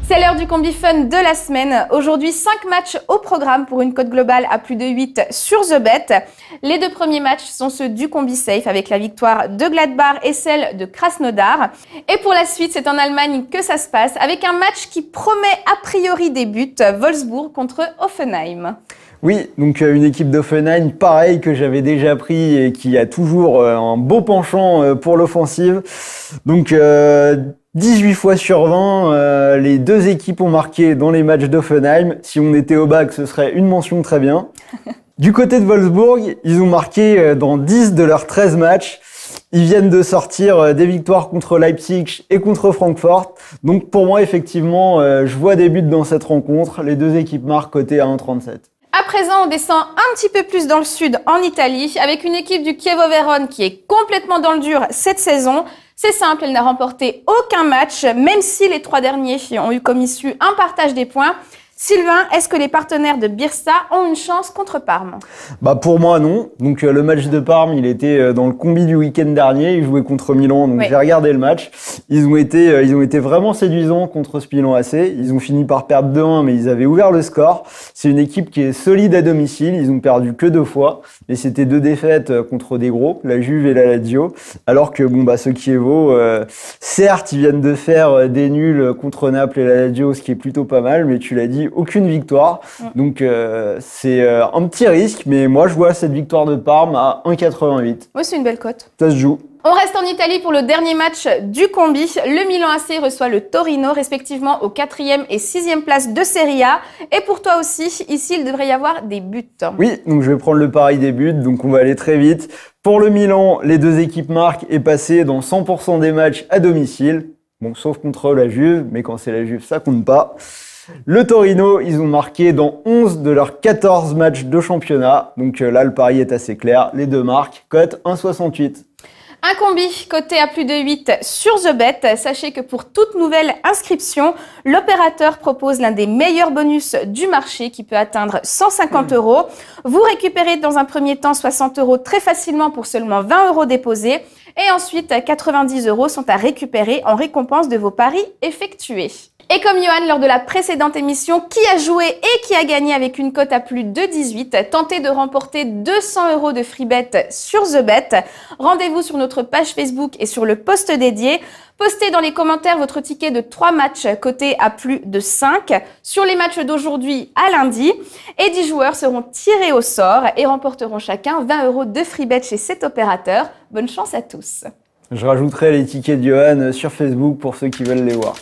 C'est l'heure du combi fun de la semaine. Aujourd'hui, 5 matchs au programme pour une cote globale à plus de 8 sur The Bet. Les deux premiers matchs sont ceux du combi safe avec la victoire de Gladbach et celle de Krasnodar. Et pour la suite, c'est en Allemagne que ça se passe avec un match qui promet a priori des buts, Wolfsburg contre Hoffenheim. Oui, donc une équipe d'Hoffenheim, pareil, que j'avais déjà pris et qui a toujours un beau penchant pour l'offensive. Donc 18 fois sur 20, les deux équipes ont marqué dans les matchs d'Hoffenheim. Si on était au bac, ce serait une mention très bien. Du côté de Wolfsburg, ils ont marqué dans 10 de leurs 13 matchs. Ils viennent de sortir des victoires contre Leipzig et contre Francfort. Donc pour moi, effectivement, je vois des buts dans cette rencontre. Les deux équipes marquent coté à 1,37. À présent, on descend un petit peu plus dans le sud, en Italie, avec une équipe du Chievo Vérone qui est complètement dans le dur cette saison. C'est simple, elle n'a remporté aucun match, même si les 3 derniers ont eu comme issue un partage des points. Sylvain, est-ce que les partenaires de Birsa ont une chance contre Parme? Pour moi, non. Donc le match de Parme, il était dans le combi du week-end dernier. Ils jouaient contre Milan, donc j'ai regardé le match. Ils ont été vraiment séduisants contre ce Milan AC. Ils ont fini par perdre 2-1, mais ils avaient ouvert le score. C'est une équipe qui est solide à domicile. Ils ont perdu que 2 fois. Et c'était 2 défaites contre des gros, la Juve et la Lazio. Alors que ce Chievo, certes, ils viennent de faire des nuls contre Naples et la Lazio, ce qui est plutôt pas mal, mais tu l'as dit, aucune victoire. Donc c'est un petit risque, mais moi je vois cette victoire de Parme à 1,88. Oui, c'est une belle cote. Ça se joue. On reste en Italie pour le dernier match du combi. Le Milan AC reçoit le Torino, respectivement aux 4e et 6e places de Serie A. Et pour toi aussi, ici, il devrait y avoir des buts. Oui, donc je vais prendre le pari des buts, donc on va aller très vite. Pour le Milan, les deux équipes marquent et passent dans 100% des matchs à domicile. Bon, sauf contre la Juve, mais quand c'est la Juve, ça compte pas. Le Torino, ils ont marqué dans 11 de leurs 14 matchs de championnat. Donc là, le pari est assez clair. Les deux marques, cote 1,68. Un combi coté à plus de 8 sur The Bet. Sachez que pour toute nouvelle inscription, l'opérateur propose l'un des meilleurs bonus du marché qui peut atteindre 150 €. Vous récupérez dans un premier temps 60 € très facilement pour seulement 20 € déposés. Et ensuite, 90 € sont à récupérer en récompense de vos paris effectués. Et comme Johan lors de la précédente émission, qui a joué et qui a gagné avec une cote à plus de 18, tentez de remporter 200 € de free bet sur The Bet. Rendez-vous sur notre page Facebook et sur le post dédié. Postez dans les commentaires votre ticket de 3 matchs cotés à plus de 5 sur les matchs d'aujourd'hui à lundi. Et 10 joueurs seront tirés au sort et remporteront chacun 20 € de free bet chez cet opérateur. Bonne chance à tous. Je rajouterai les tickets de Johan sur Facebook pour ceux qui veulent les voir.